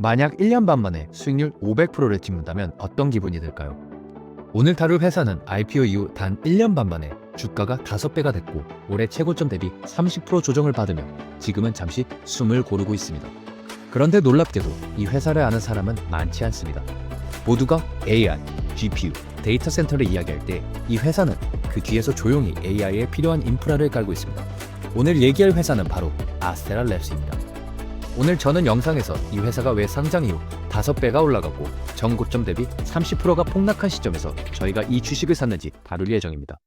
만약 1년 반 만에 수익률 500%를 찍는다면 어떤 기분이 들까요? 오늘 다룰 회사는 IPO 이후 단 1년 반 만에 주가가 5배가 됐고 올해 최고점 대비 30% 조정을 받으며 지금은 잠시 숨을 고르고 있습니다. 그런데 놀랍게도 이 회사를 아는 사람은 많지 않습니다. 모두가 AI, GPU, 데이터 센터를 이야기할 때 이 회사는 그 뒤에서 조용히 AI에 필요한 인프라를 깔고 있습니다. 오늘 얘기할 회사는 바로 아스테라 랩스입니다. 오늘 저는 영상에서 이 회사가 왜 상장 이후 5배가 올라가고 전고점 대비 30%가 폭락한 시점에서 저희가 이 주식을 샀는지 다룰 예정입니다.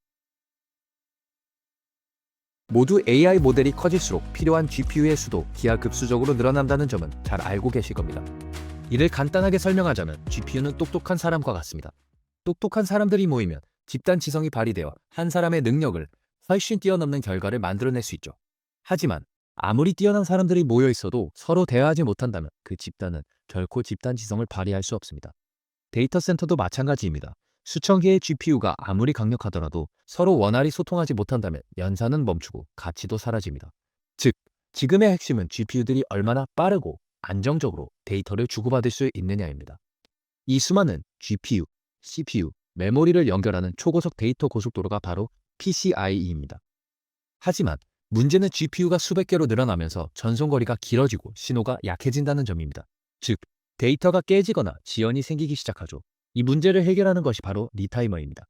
모두 AI 모델이 커질수록 필요한 GPU의 수도 기하급수적으로 늘어난다는 점은 잘 알고 계실 겁니다. 이를 간단하게 설명하자면 GPU는 똑똑한 사람과 같습니다. 똑똑한 사람들이 모이면 집단 지성이 발휘되어 한 사람의 능력을 훨씬 뛰어넘는 결과를 만들어낼 수 있죠. 하지만 아무리 뛰어난 사람들이 모여 있어도 서로 대화하지 못한다면 그 집단은 결코 집단 지성을 발휘할 수 없습니다. 데이터 센터도 마찬가지입니다. 수천 개의 GPU가 아무리 강력하더라도 서로 원활히 소통하지 못한다면 연산은 멈추고 가치도 사라집니다. 즉, 지금의 핵심은 GPU들이 얼마나 빠르고 안정적으로 데이터를 주고받을 수 있느냐입니다. 이 수많은 GPU, CPU, 메모리를 연결하는 초고속 데이터 고속도로가 바로 PCIe입니다. 하지만 문제는 GPU가 수백 개로 늘어나면서 전송거리가 길어지고 신호가 약해진다는 점입니다. 즉, 데이터가 깨지거나 지연이 생기기 시작하죠. 이 문제를 해결하는 것이 바로 리타이머입니다.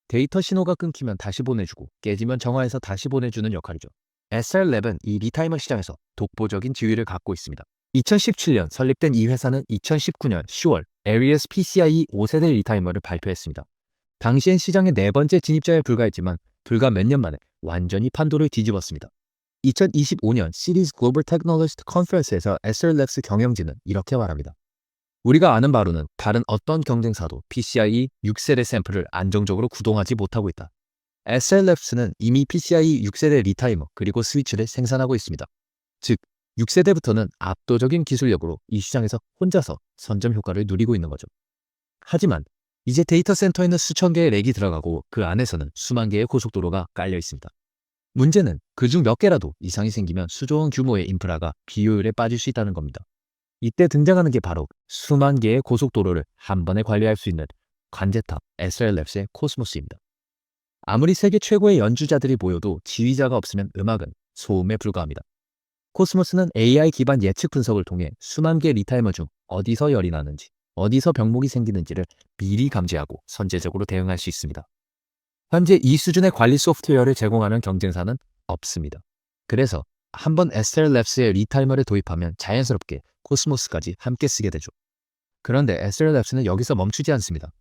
데이터 신호가 끊기면 다시 보내주고 깨지면 정화해서 다시 보내주는 역할이죠. SRLab은 이 리타이머 시장에서 독보적인 지위를 갖고 있습니다. 2017년 설립된 이 회사는 2019년 10월 Aries PCIe 5세대 리타이머를 발표했습니다. 당시엔 시장의 4번째 진입자에 불과했지만 불과 몇 년 만에 완전히 판도를 뒤집었습니다. 2025년 시리즈 글로벌 테크놀로지스트 컨퍼런스에서 SRLabs 경영진은 이렇게 말합니다. 우리가 아는 바로는 다른 어떤 경쟁사도 PCIe 6세대 샘플을 안정적으로 구동하지 못하고 있다. SRLabs는 이미 PCIe 6세대 리타이머 그리고 스위치를 생산하고 있습니다. 즉, 6세대부터는 압도적인 기술력으로 이 시장에서 혼자서 선점 효과를 누리고 있는 거죠. 하지만 이제 데이터 센터에는 수천 개의 렉이 들어가고 그 안에서는 수만 개의 고속도로가 깔려 있습니다. 문제는 그중 몇 개라도 이상이 생기면 수조원 규모의 인프라가 비효율에 빠질 수 있다는 겁니다. 이때 등장하는 게 바로 수만 개의 고속도로를 한 번에 관리할 수 있는 관제탑 SRLabs의 코스모스입니다. 아무리 세계 최고의 연주자들이 모여도 지휘자가 없으면 음악은 소음에 불과합니다. 코스모스는 AI 기반 예측 분석을 통해 수만 개의 리타이머 중 어디서 열이 나는지, 어디서 병목이 생기는지를 미리 감지하고 선제적으로 대응할 수 있습니다. 현재 이 수준의 관리 소프트웨어를 제공하는 경쟁사는 없습니다. 그래서 한번 SRLabs의 리타이머를 도입하면 자연스럽게 코스모스까지 함께 쓰게 되죠. 그런데 SRLabs는 여기서 멈추지 않습니다.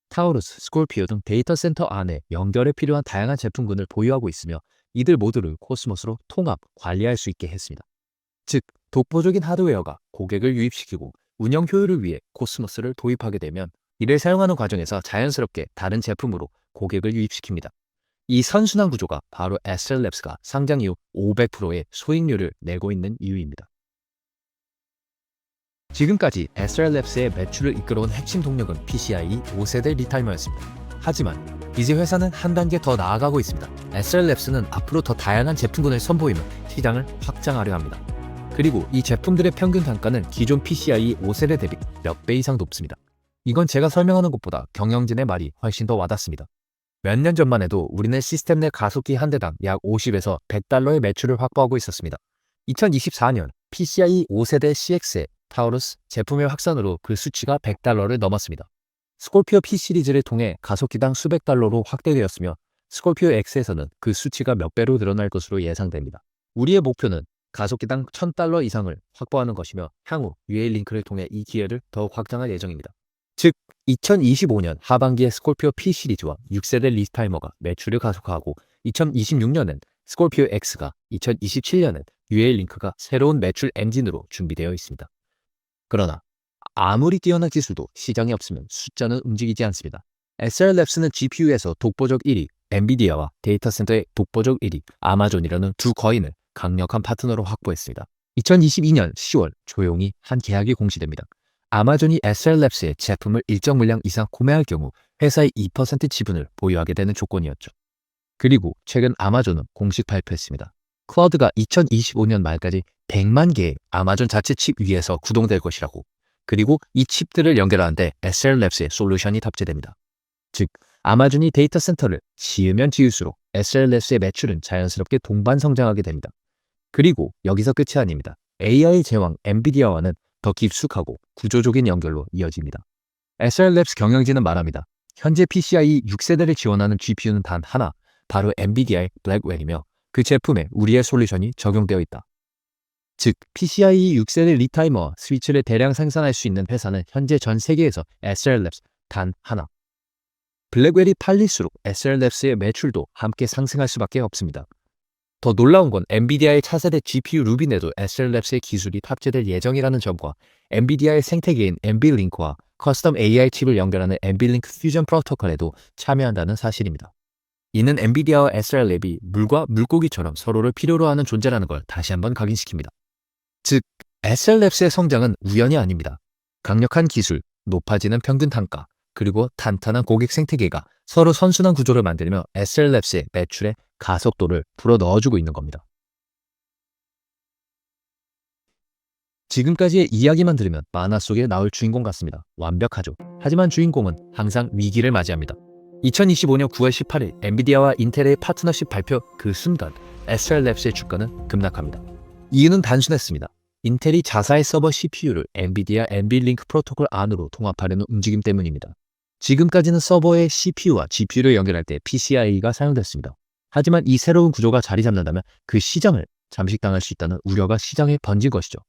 타우루스, 스콜피오 등 데이터 센터 안에 연결에 필요한 다양한 제품군을 보유하고 있으며 이들 모두를 코스모스로 통합, 관리할 수 있게 했습니다. 즉, 독보적인 하드웨어가 고객을 유입시키고 운영 효율을 위해 코스모스를 도입하게 되면 이를 사용하는 과정에서 자연스럽게 다른 제품으로 고객을 유입시킵니다. 이 선순환 구조가 바로 SRLabs가 상장 이후 500%의 수익률을 내고 있는 이유입니다. 지금까지 SRLabs의 매출을 이끌어온 핵심 동력은 PCIe 5세대 리타이머였습니다. 하지만 이제 회사는 한 단계 더 나아가고 있습니다. SRLabs는 앞으로 더 다양한 제품군을 선보이며 시장을 확장하려 합니다. 그리고 이 제품들의 평균 단가는 기존 PCIe 5세대 대비 몇 배 이상 높습니다. 이건 제가 설명하는 것보다 경영진의 말이 훨씬 더 와닿습니다. 몇 년 전만 해도 우리는 시스템 내 가속기 한 대당 약 50에서 100달러의 매출을 확보하고 있었습니다. 2024년 PCIe 5세대 CX의 타우루스 제품의 확산으로 그 수치가 100달러를 넘었습니다. 스콜피오 P 시리즈를 통해 가속기당 수백 달러로 확대되었으며 스콜피오 X에서는 그 수치가 몇 배로 늘어날 것으로 예상됩니다. 우리의 목표는 가속기당 1000달러 이상을 확보하는 것이며 향후 UA 링크를 통해 이 기회를 더욱 확장할 예정입니다. 즉, 2025년 하반기에 스콜피오 P 시리즈와 6세대 리타이머가 매출을 가속화하고 2026년엔 스콜피오 X가 2027년엔 UA 링크가 새로운 매출 엔진으로 준비되어 있습니다. 그러나 아무리 뛰어난 기술도 시장이 없으면 숫자는 움직이지 않습니다. SRLabs는 GPU에서 독보적 1위, 엔비디아와 데이터 센터의 독보적 1위, 아마존이라는 두 거인을 강력한 파트너로 확보했습니다. 2022년 10월 조용히 한 계약이 공시됩니다. 아마존이 SRLabs의 제품을 일정 물량 이상 구매할 경우 회사의 2% 지분을 보유하게 되는 조건이었죠. 그리고 최근 아마존은 공식 발표했습니다. 클라우드가 2025년 말까지 100만 개의 아마존 자체 칩 위에서 구동될 것이라고. 그리고 이 칩들을 연결하는데 SLLabs의 솔루션이 탑재됩니다. 즉, 아마존이 데이터 센터를 지으면 지을수록 SLLabs의 매출은 자연스럽게 동반 성장하게 됩니다. 그리고 여기서 끝이 아닙니다. AI 제왕 엔비디아와는 더 깊숙하고 구조적인 연결로 이어집니다. SLLabs 경영진은 말합니다. 현재 PCIe 6세대를 지원하는 GPU는 단 하나, 바로 엔비디아의 블랙웰이며 그 제품에 우리의 솔루션이 적용되어 있다. 즉, PCIe 6세대 리타이머와 스위치를 대량 생산할 수 있는 회사는 현재 전 세계에서 SLLabs 단 하나. 블랙웰이 팔릴수록 SLLabs의 매출도 함께 상승할 수밖에 없습니다. 더 놀라운 건 엔비디아의 차세대 GPU 루빈에도 SLLabs의 기술이 탑재될 예정이라는 점과 엔비디아의 생태계인 엔비링크와 커스텀 AI 칩을 연결하는 엔비링크 퓨전 프로토콜에도 참여한다는 사실입니다. 이는 엔비디아와 SLLab이 물과 물고기처럼 서로를 필요로 하는 존재라는 걸 다시 한번 각인시킵니다. 즉, SLLabs의 성장은 우연이 아닙니다. 강력한 기술, 높아지는 평균 단가, 그리고 탄탄한 고객 생태계가 서로 선순환 구조를 만들며 SLLabs의 매출에 가속도를 불어넣어주고 있는 겁니다. 지금까지의 이야기만 들으면 만화 속에 나올 주인공 같습니다. 완벽하죠. 하지만 주인공은 항상 위기를 맞이합니다. 2025년 9월 18일 엔비디아와 인텔의 파트너십 발표 그 순간 SLLabs의 주가는 급락합니다. 이유는 단순했습니다. 인텔이 자사의 서버 CPU를 엔비디아 엔비링크 프로토콜 안으로 통합하려는 움직임 때문입니다. 지금까지는 서버의 CPU와 GPU를 연결할 때 PCIe가 사용됐습니다. 하지만 이 새로운 구조가 자리 잡는다면 그 시장을 잠식당할 수 있다는 우려가 시장에 번진 것이죠.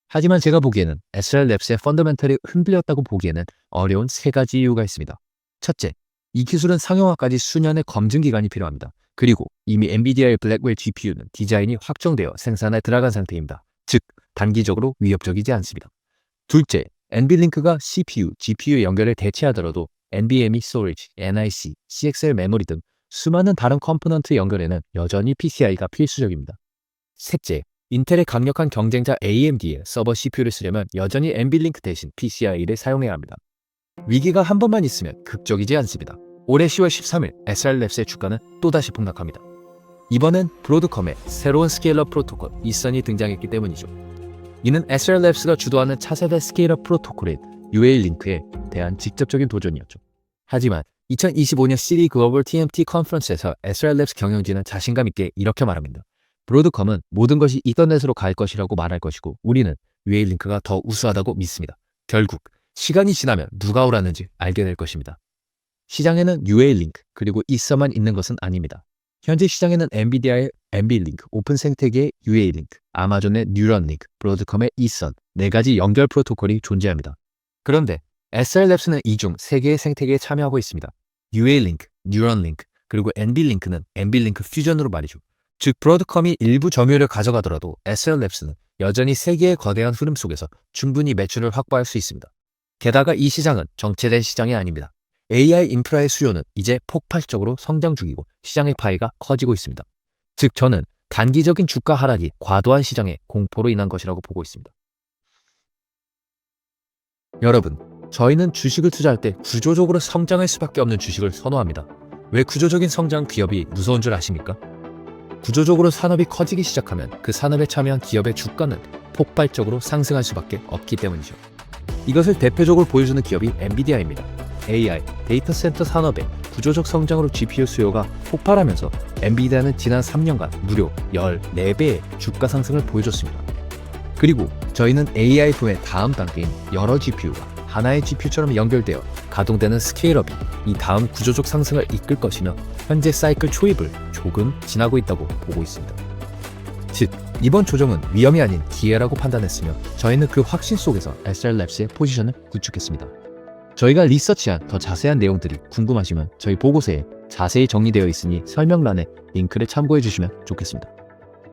하지만 제가 보기에는 SLLabs의 펀더멘털이 흔들렸다고 보기에는 어려운 세 가지 이유가 있습니다. 첫째, 이 기술은 상용화까지 수년의 검증 기간이 필요합니다. 그리고 이미 엔비디아의 블랙웰 GPU는 디자인이 확정되어 생산에 들어간 상태입니다. 즉, 단기적으로 위협적이지 않습니다. 둘째, 엔비링크가 CPU, GPU 연결을 대체하더라도 NVMe 스토리지, NIC, CXL 메모리 등 수많은 다른 컴포넌트 연결에는 여전히 PCI가 필수적입니다. 셋째, 인텔의 강력한 경쟁자 AMD의 서버 CPU를 쓰려면 여전히 엔비링크 대신 PCI를 사용해야 합니다. 위기가 한 번만 있으면 극적이지 않습니다. 올해 10월 13일 SLLabs의 주가는 또다시 폭락합니다. 이번엔 브로드컴의 새로운 스케일업 프로토콜 이선이 등장했기 때문이죠. 이는 SLLabs가 주도하는 차세대 스케일업 프로토콜인 UALink에 대한 직접적인 도전이었죠. 하지만 2025년 CD 글로벌 TMT 컨퍼런스에서 SLLabs 경영진은 자신감 있게 이렇게 말합니다. 브로드컴은 모든 것이 이더넷으로 갈 것이라고 말할 것이고 우리는 UALink가 더 우수하다고 믿습니다. 결국 시간이 지나면 누가 옳았는지 알게 될 것입니다. 시장에는 UALink 그리고 이서만 있는 것은 아닙니다. 현재 시장에는 엔비디아의 엔비링크, 오픈 생태계의 UALink, 아마존의 뉴런링크, 브로드컴의 이선, 네 가지 연결 프로토콜이 존재합니다. 그런데 SLLabs는 이 중 세 개의 생태계에 참여하고 있습니다. UALink, 뉴런링크, 그리고 엔비링크는 엔비링크 퓨전으로 말이죠. 즉, 브로드컴이 일부 점유율을 가져가더라도 SLLabs는 여전히 세 개의 거대한 흐름 속에서 충분히 매출을 확보할 수 있습니다. 게다가 이 시장은 정체된 시장이 아닙니다. AI 인프라의 수요는 이제 폭발적으로 성장 중이고 시장의 파이가 커지고 있습니다. 즉, 저는 단기적인 주가 하락이 과도한 시장의 공포로 인한 것이라고 보고 있습니다. 여러분, 저희는 주식을 투자할 때 구조적으로 성장할 수밖에 없는 주식을 선호합니다. 왜 구조적인 성장 기업이 무서운 줄 아십니까? 구조적으로 산업이 커지기 시작하면 그 산업에 참여한 기업의 주가는 폭발적으로 상승할 수밖에 없기 때문이죠. 이것을 대표적으로 보여주는 기업이 엔비디아입니다. AI, 데이터 센터 산업의 구조적 성장으로 GPU 수요가 폭발하면서 엔비디아는 지난 3년간 무려 14배의 주가 상승을 보여줬습니다. 그리고 저희는 AI 붐의 다음 단계인 여러 GPU가 하나의 GPU처럼 연결되어 가동되는 스케일업이 이 다음 구조적 상승을 이끌 것이며 현재 사이클 초입을 조금 지나고 있다고 보고 있습니다. 즉, 이번 조정은 위험이 아닌 기회라고 판단했으며 저희는 그 확신 속에서 SLLabs의 포지션을 구축했습니다. 저희가 리서치한 더 자세한 내용들이 궁금하시면 저희 보고서에 자세히 정리되어 있으니 설명란에 링크를 참고해 주시면 좋겠습니다.